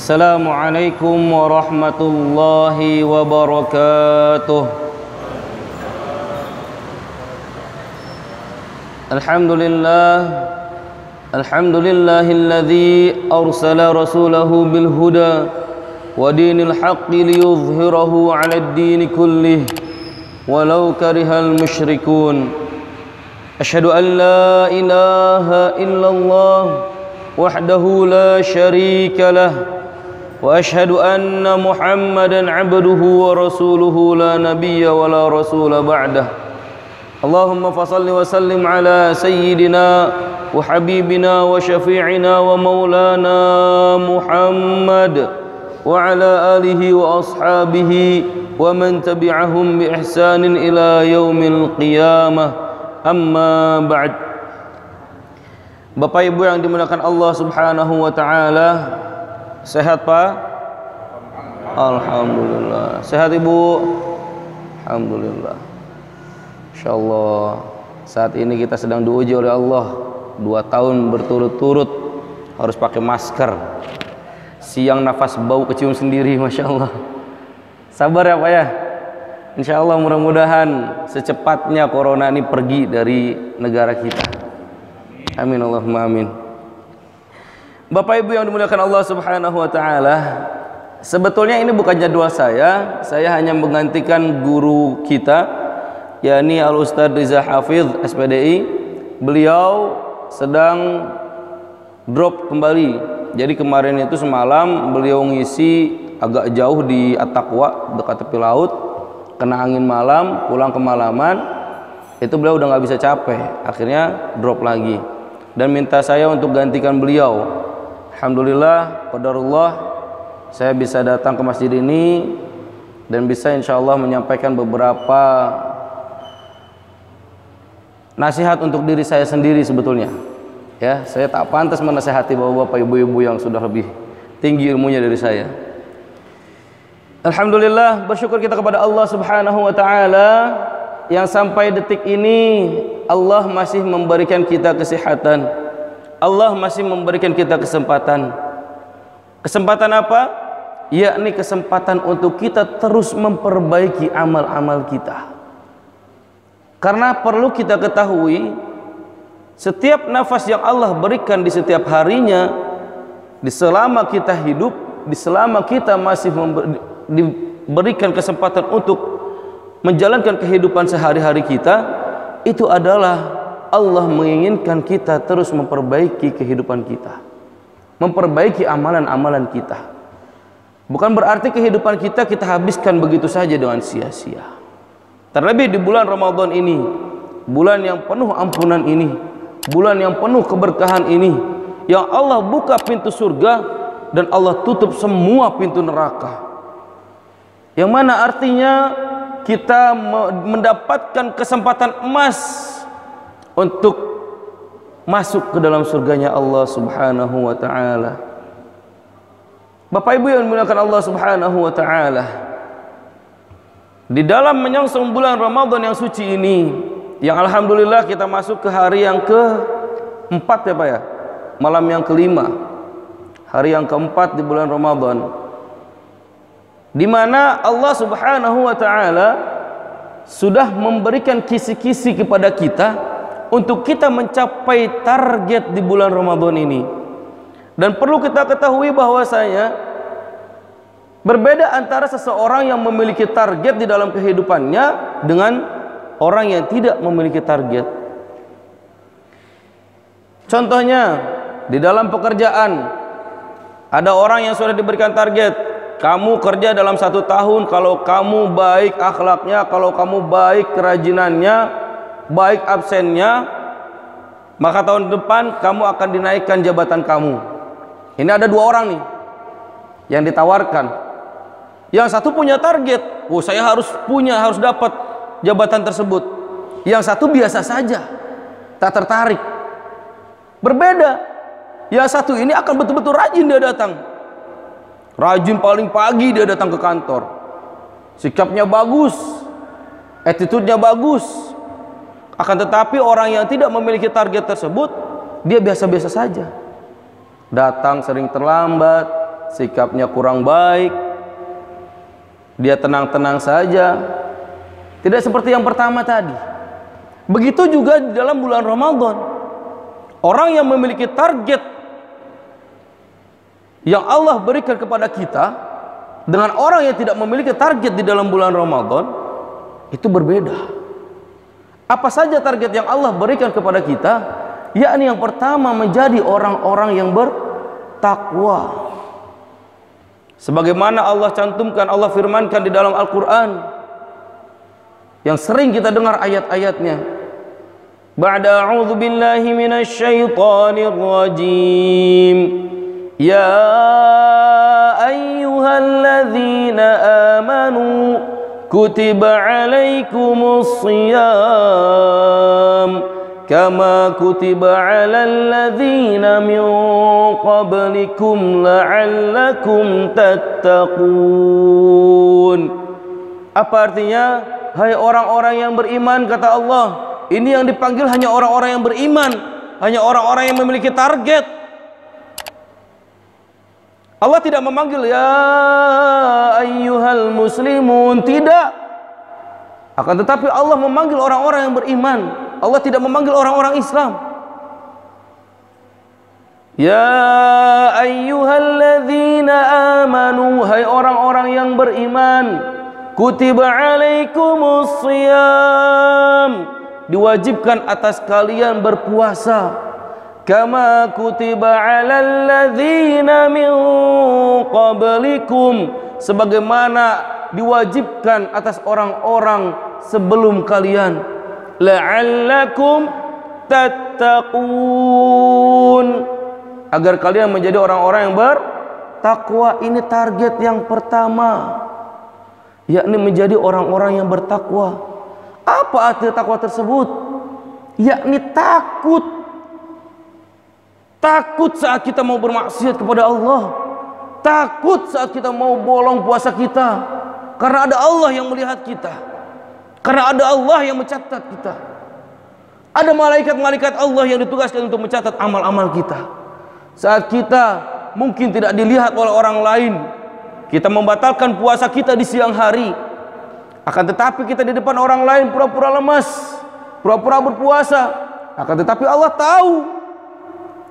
Assalamualaikum warahmatullahi wabarakatuh. Alhamdulillahilladzi arsala rasulahu bil huda wa dinil haqqi liyudhhirahu 'alad dini kullih walau karihal musyrikun. Asyhadu an la ilaha illallah wahdahu la syarika lah wa asyhadu anna Muhammadan 'abduhu wa rasuluhu la nabiyya wa la rasula ba'dah. Allahumma fashalli wa sallim ala sayyidina wa habibina wa syafi'ina wa maulana Muhammad wa ala alihi wa ashabihi wa man tabi'ahum bi ihsanin ila yaumil qiyamah. Amma ba'd. Bapak Ibu yang dimuliakan Allah Subhanahu wa taala, sehat Pak? Alhamdulillah. Sehat Ibu? Alhamdulillah. Insyaallah saat ini kita sedang diuji oleh Allah 2 tahun berturut-turut harus pakai masker. Siang nafas bau kecium sendiri, Masya Allah. Sabar ya Pak ya. Insya Allah mudah-mudahan secepatnya corona ini pergi dari negara kita. Amin Allahumma amin. Bapak Ibu yang dimuliakan Allah Subhanahu wa taala, sebetulnya ini bukan jadwal saya hanya menggantikan guru kita, yakni Al Ustadz Riza Hafidh SPDI. Beliau sedang drop kembali. Jadi kemarin itu semalam beliau ngisi agak jauh di At-Taqwa dekat tepi laut, kena angin malam, pulang kemalaman, itu beliau udah nggak bisa capek, akhirnya drop lagi dan minta saya untuk gantikan beliau. Alhamdulillah, qadarullah, saya bisa datang ke masjid ini dan bisa insya Allah menyampaikan beberapa nasihat untuk diri saya sendiri. Sebetulnya ya, saya tak pantas menasihati bapak-bapak ibu-ibu yang sudah lebih tinggi ilmunya dari saya. Alhamdulillah, bersyukur kita kepada Allah Subhanahu wa taala yang sampai detik ini Allah masih memberikan kita kesehatan. Allah masih memberikan kita kesempatan. Kesempatan apa? Yakni kesempatan untuk kita terus memperbaiki amal-amal kita. Karena perlu kita ketahui, setiap nafas yang Allah berikan di setiap harinya, di selama kita hidup, di selama kita masih diberikan kesempatan untuk menjalankan kehidupan sehari-hari kita, itu adalah Allah menginginkan kita terus memperbaiki kehidupan kita, memperbaiki amalan-amalan kita. Bukan berarti kehidupan kita habiskan begitu saja dengan sia-sia. Terlebih di bulan Ramadan ini, bulan yang penuh ampunan ini, bulan yang penuh keberkahan ini, yang Allah buka pintu surga dan Allah tutup semua pintu neraka, yang mana artinya kita mendapatkan kesempatan emas untuk masuk ke dalam surganya Allah Subhanahu wa taala. Bapak Ibu yang dimuliakan Allah Subhanahu wa taala, di dalam menyongsong bulan Ramadan yang suci ini, yang alhamdulillah kita masuk ke hari yang keempat ya Pak ya, malam yang kelima, hari yang keempat di bulan Ramadan, di mana Allah Subhanahu wa taala sudah memberikan kisi-kisi kepada kita untuk kita mencapai target di bulan Ramadan ini. Dan perlu kita ketahui bahwasanya berbeda antara seseorang yang memiliki target di dalam kehidupannya dengan orang yang tidak memiliki target. Contohnya di dalam pekerjaan, ada orang yang sudah diberikan target, kamu kerja dalam 1 tahun, kalau kamu baik akhlaknya, kalau kamu baik kerajinannya, baik absennya, maka tahun depan kamu akan dinaikkan jabatan kamu. Ini ada 2 orang nih yang ditawarkan. Yang satu punya target, saya harus dapat jabatan tersebut. Yang satu biasa saja, tak tertarik. Berbeda, yang satu ini akan betul-betul rajin dia datang. Rajin, paling pagi dia datang ke kantor, sikapnya bagus, attitude-nya bagus. Akan tetapi orang yang tidak memiliki target tersebut, dia biasa-biasa saja. Datang sering terlambat, sikapnya kurang baik, dia tenang-tenang saja, tidak seperti yang pertama tadi. Begitu juga di dalam bulan Ramadan, orang yang memiliki target yang Allah berikan kepada kita dengan orang yang tidak memiliki target di dalam bulan Ramadan itu berbeda. Apa saja target yang Allah berikan kepada kita? Yakni yang pertama, menjadi orang-orang yang bertakwa. Sebagaimana Allah cantumkan, Allah firmankan di dalam Al-Quran yang sering kita dengar ayat-ayatnya. Ba'da a'udzu billahi minasy syaithanir rajim. Ya ayyuhalladzina amanu kutiba 'alaikumus shiyam kama kutiba 'alal ladzina min qablikum la'allakum tattaqun. Apa artinya? Hai orang-orang yang beriman, kata Allah, ini yang dipanggil hanya orang-orang yang beriman, hanya orang-orang yang memiliki target. Allah tidak memanggil ya ayyuhal muslimun, tidak. Akan tetapi Allah memanggil orang-orang yang beriman. Allah tidak memanggil orang-orang Islam. Ya ayyuhalladzina amanu, hai orang-orang yang beriman, kutiba 'alaikumus shiyam, diwajibkan atas kalian berpuasa. Kama kutiba 'alal ladzina min qablikum, sebagaimana diwajibkan atas orang-orang sebelum kalian. La'allakum tattaqun, agar kalian menjadi orang-orang yang bertakwa. Ini target yang pertama, yakni menjadi orang-orang yang bertakwa. Apa arti takwa tersebut? Yakni takut. Takut saat kita mau bermaksiat kepada Allah, takut saat kita mau bolong puasa kita, karena ada Allah yang melihat kita, karena ada Allah yang mencatat kita. Ada malaikat-malaikat Allah yang ditugaskan untuk mencatat amal-amal kita. Saat kita mungkin tidak dilihat oleh orang lain, kita membatalkan puasa kita di siang hari, akan tetapi kita di depan orang lain pura-pura lemas, pura-pura berpuasa, akan tetapi Allah tahu.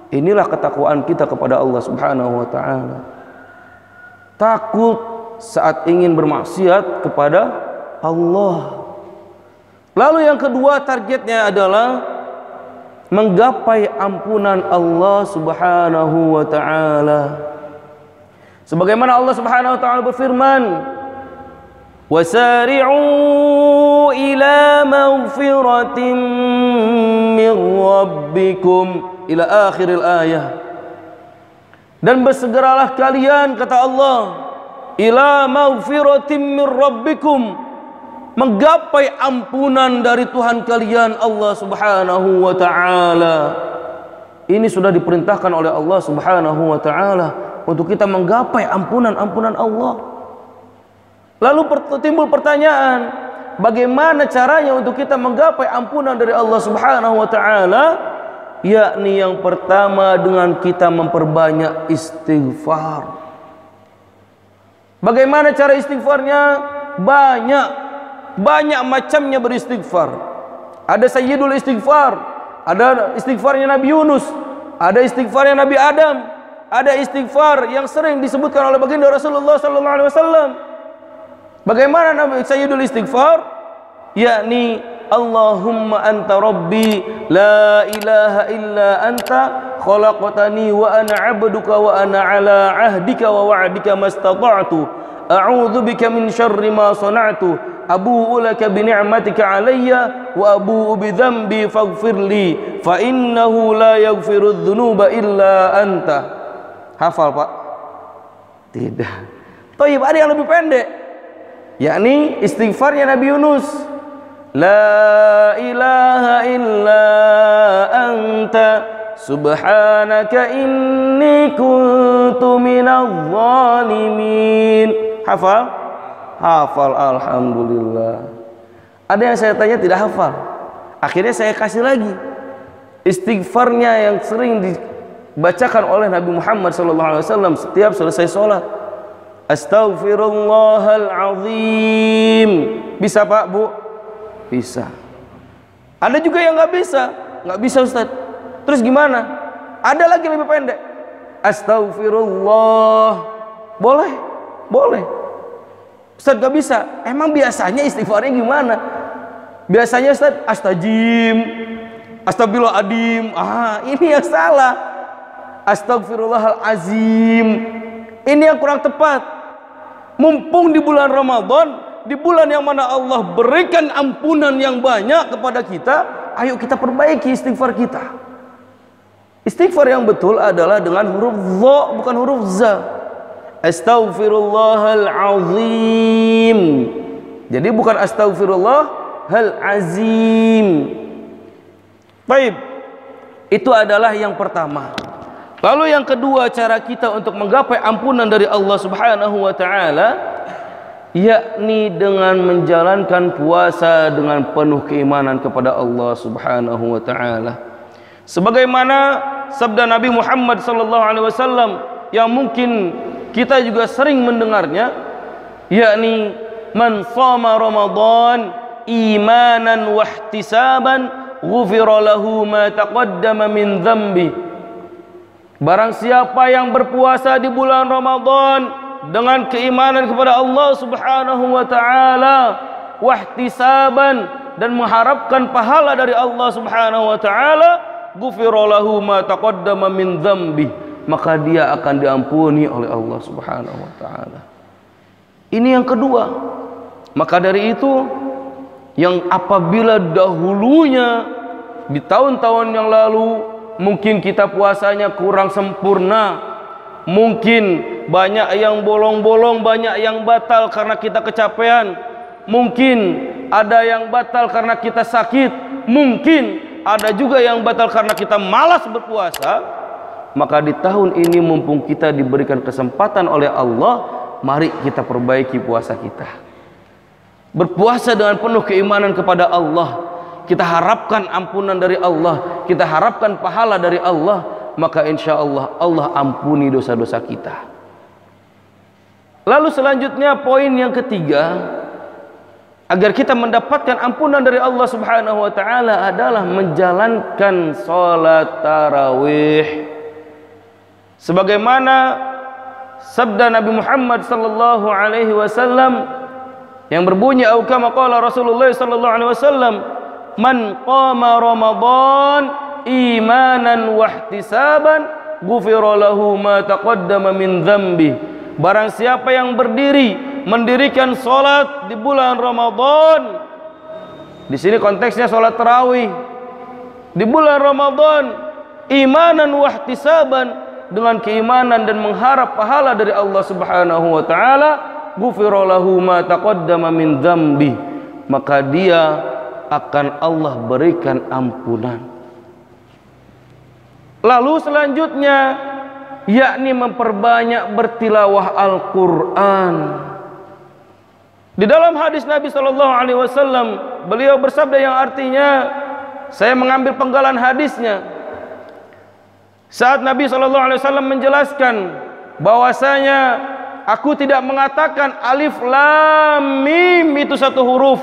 Inilah ketakwaan kita kepada Allah Subhanahu wa ta'ala. Takut saat ingin bermaksiat kepada Allah. Lalu yang kedua, targetnya adalah menggapai ampunan Allah Subhanahu wa ta'ala. Sebagaimana Allah Subhanahu wa ta'ala berfirman, wasari'u ila maghfiratin min rabbikum, ila akhiril ayah. Dan bersegeralah kalian, kata Allah, ila maghfiratin min rabbikum, menggapai ampunan dari Tuhan kalian, Allah Subhanahu wa ta'ala. Ini sudah diperintahkan oleh Allah Subhanahu wa ta'ala untuk kita menggapai ampunan-ampunan Allah. Lalu timbul pertanyaan, bagaimana caranya untuk kita menggapai ampunan dari Allah Subhanahu wa ta'ala? Yakni yang pertama, dengan kita memperbanyak istighfar. Bagaimana cara istighfarnya? Banyak macamnya beristighfar. Ada sayyidul istighfar, ada istighfarnya Nabi Yunus, ada istighfarnya Nabi Adam, ada istighfar yang sering disebutkan oleh baginda Rasulullah sallallahu alaihi wasallam. Bagaimana Nabi sayyidul istighfar? Yakni Allahumma anta rabbi la ilaha illa anta khalaqtani wa ana 'abduka wa ana 'ala 'ahdika wa wa'dika mastata'tu a'udzu bika min syarri ma sana'tu abu'u laka bi ni'matika 'alayya wa abu'u bi dhanbi faghfirli fa innahu la yaghfiru dzunuba illa anta. Hafal, Pak? Tidak. Thayyib, ada yang lebih pendek, yakni istighfarnya Nabi Yunus. La ilaha illa anta subhanaka inni kuntu minadh dhalimin. Hafal? Hafal, alhamdulillah. Ada yang saya tanya tidak hafal, akhirnya saya kasih lagi istighfarnya yang sering bacakan oleh Nabi Muhammad SAW setiap selesai sholat. Astaghfirullahalazim. Bisa Pak, Bu? Bisa. Ada juga yang nggak bisa Ustaz. Terus gimana? Ada lagi lebih pendek. Astaghfirullah. Boleh? Ustaz nggak bisa. Emang biasanya istighfarnya gimana? Biasanya Ustaz astajim, astagfirullahaladzim. Ini yang salah. Astagfirullahalazim. Ini yang kurang tepat. Mumpung di bulan Ramadan, di bulan yang mana Allah berikan ampunan yang banyak kepada kita, ayo kita perbaiki istighfar kita. Istighfar yang betul adalah dengan huruf dha, bukan huruf za. Astaghfirullahalazim. Jadi bukan astaghfirullahalazim. Baik. Itu adalah yang pertama. Lalu yang kedua, cara kita untuk menggapai ampunan dari Allah Subhanahu wa taala, yakni dengan menjalankan puasa dengan penuh keimanan kepada Allah Subhanahu wa taala. Sebagaimana sabda Nabi Muhammad sallallahu alaihi wasallam yang mungkin kita juga sering mendengarnya, yakni man shama Ramadan imanan wa ihtisaban ghufira lahu ma taqaddama min dhanbi. Barang siapa yang berpuasa di bulan Ramadan dengan keimanan kepada Allah Subhanahu wa taala, wahtisaban, dan mengharapkan pahala dari Allah Subhanahu wa taala, ghufira lahu ma taqaddama min dzambi, maka dia akan diampuni oleh Allah Subhanahu wa taala. Ini yang kedua. Maka dari itu, yang apabila dahulunya di tahun-tahun yang lalu mungkin kita puasanya kurang sempurna, mungkin banyak yang bolong-bolong, banyak yang batal karena kita kecapean, mungkin ada yang batal karena kita sakit, mungkin ada juga yang batal karena kita malas berpuasa. Maka di tahun ini mumpung kita diberikan kesempatan oleh Allah, mari kita perbaiki puasa kita. Berpuasa dengan penuh keimanan kepada Allah, kita harapkan ampunan dari Allah, kita harapkan pahala dari Allah, maka insya Allah Allah ampuni dosa-dosa kita. Lalu selanjutnya poin yang ketiga, agar kita mendapatkan ampunan dari Allah Subhanahu wa taala adalah menjalankan salat tarawih. Sebagaimana sabda Nabi Muhammad sallallahu alaihi wasallam yang berbunyi, au kama qala Rasulullah sallallahu alaihi wasallam, man qama Ramadan imanan wa ihtisaban ghufira lahu ma taqaddama min dzambi. Barang siapa yang mendirikan salat di bulan Ramadan, di sini konteksnya salat tarawih, di bulan Ramadan imanan wa ihtisaban, dengan keimanan dan mengharap pahala dari Allah Subhanahu wa taala, ghufira lahu ma taqaddama min dzambi, maka dia akan Allah berikan ampunan. Lalu selanjutnya, yakni memperbanyak bertilawah Al-Quran. Di dalam hadis Nabi Shallallahu Alaihi Wasallam, beliau bersabda yang artinya, saya mengambil penggalan hadisnya. Saat Nabi Shallallahu Alaihi Wasallam menjelaskan bahwasanya aku tidak mengatakan alif lam mim itu satu huruf.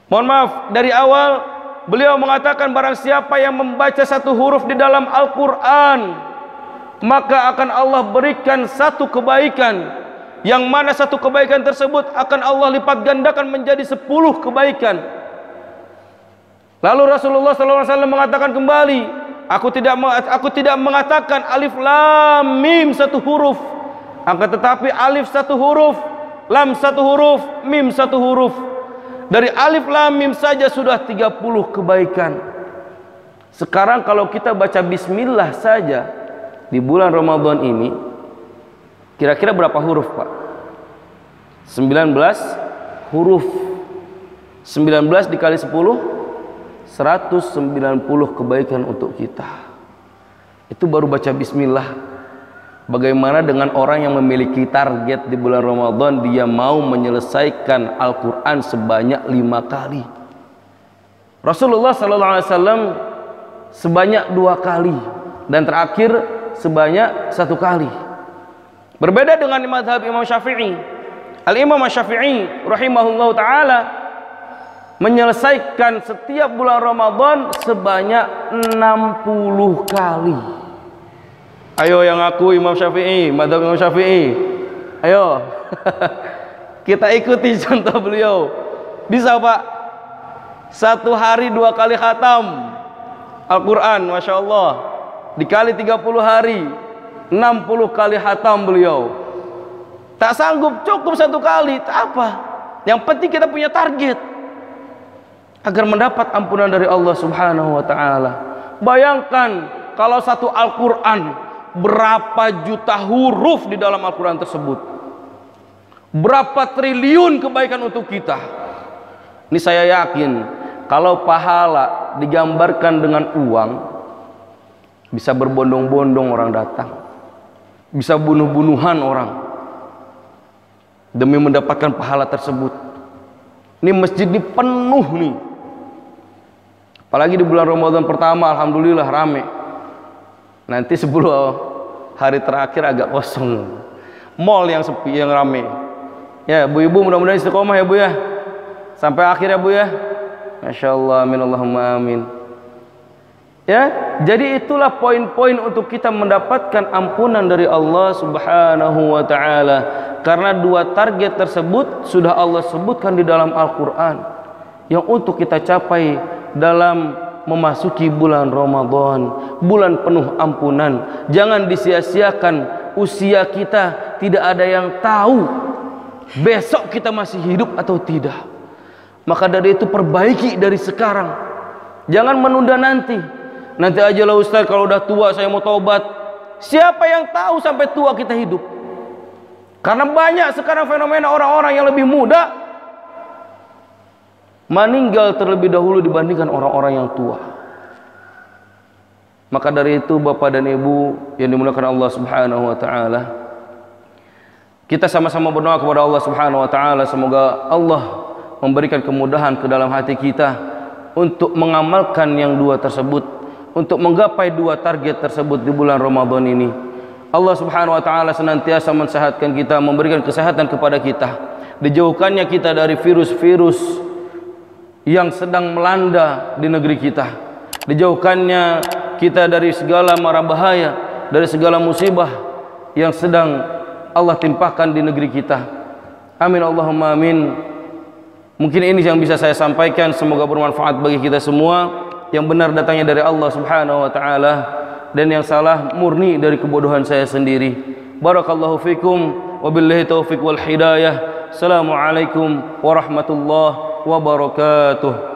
Mohon maaf, dari awal beliau mengatakan barang siapa yang membaca satu huruf di dalam Al-Quran, maka akan Allah berikan satu kebaikan, yang mana satu kebaikan tersebut akan Allah lipat gandakan menjadi 10 kebaikan. Lalu Rasulullah SAW mengatakan kembali, aku tidak mengatakan alif lam mim satu huruf, akan tetapi alif satu huruf, lam satu huruf, mim satu huruf. Dari alif lam mim saja sudah 30 kebaikan. Sekarang kalau kita baca bismillah saja di bulan Ramadan ini, kira-kira berapa huruf, Pak? 19 huruf. 19 dikali 10, 190 kebaikan untuk kita. Itu baru baca bismillah. Bagaimana dengan orang yang memiliki target di bulan Ramadan, dia mau menyelesaikan Al-Quran sebanyak 5 kali. Rasulullah SAW sebanyak 2 kali. dan terakhir sebanyak 1 kali. Berbeda dengan mazhab Imam Syafi'i. Al-Imam Syafi'i rahimahullah ta'ala menyelesaikan setiap bulan Ramadan sebanyak 60 kali. Ayo yang ngaku Imam Syafi'i, mazhab Imam Syafi'i. Ayo. Kita ikuti contoh beliau. Bisa Pak? 1 hari 2 kali khatam Al-Quran, Masya Allah. Dikali 30 hari 60 kali khatam beliau. Tak sanggup, cukup 1 kali, tak apa. Yang penting kita punya target agar mendapat ampunan dari Allah Subhanahu wa ta'ala. Bayangkan kalau 1 Al-Quran, berapa juta huruf di dalam Al-Quran tersebut, berapa triliun kebaikan untuk kita. Ini saya yakin kalau pahala digambarkan dengan uang, bisa berbondong-bondong orang datang, bisa bunuh-bunuhan orang demi mendapatkan pahala tersebut. Ini masjid ini penuh nih, apalagi di bulan Ramadan pertama, alhamdulillah rame. Nanti 10 hari terakhir agak kosong, mall yang sepi, yang rame. Ya bu-ibu, mudah-mudahan istiqomah ya Bu ya, sampai akhir ya Bu ya. Masya Allah, amin Allahumma amin. Ya, jadi itulah poin-poin untuk kita mendapatkan ampunan dari Allah Subhanahu wa ta'ala. Karena 2 target tersebut sudah Allah sebutkan di dalam Al-Quran, yang untuk kita capai dalam memasuki bulan Ramadan, bulan penuh ampunan. Jangan disia-siakan usia kita, tidak ada yang tahu besok kita masih hidup atau tidak. Maka dari itu perbaiki dari sekarang, jangan menunda nanti. Nanti aja lah Ustaz, kalau udah tua saya mau taubat. Siapa yang tahu sampai tua kita hidup? Karena banyak sekarang fenomena orang-orang yang lebih muda meninggal terlebih dahulu dibandingkan orang-orang yang tua. Maka dari itu Bapak dan Ibu yang dimuliakan Allah Subhanahu wa ta'ala, kita sama-sama berdoa kepada Allah Subhanahu wa ta'ala, semoga Allah memberikan kemudahan ke dalam hati kita untuk mengamalkan yang 2 tersebut, untuk menggapai 2 target tersebut di bulan Ramadan ini. Allah Subhanahu wa ta'ala senantiasa mensehatkan kita, memberikan kesehatan kepada kita, dijauhkannya kita dari virus-virus yang sedang melanda di negeri kita, dijauhkannya kita dari segala mara bahaya, dari segala musibah yang sedang Allah timpahkan di negeri kita. Amin Allahumma amin. Mungkin ini yang bisa saya sampaikan, semoga bermanfaat bagi kita semua. Yang benar datangnya dari Allah Subhanahu wa ta'ala, dan yang salah murni dari kebodohan saya sendiri. Barakallahu fikum, wabillahi taufiq wal hidayah. Assalamualaikum warahmatullahi wabarakatuh.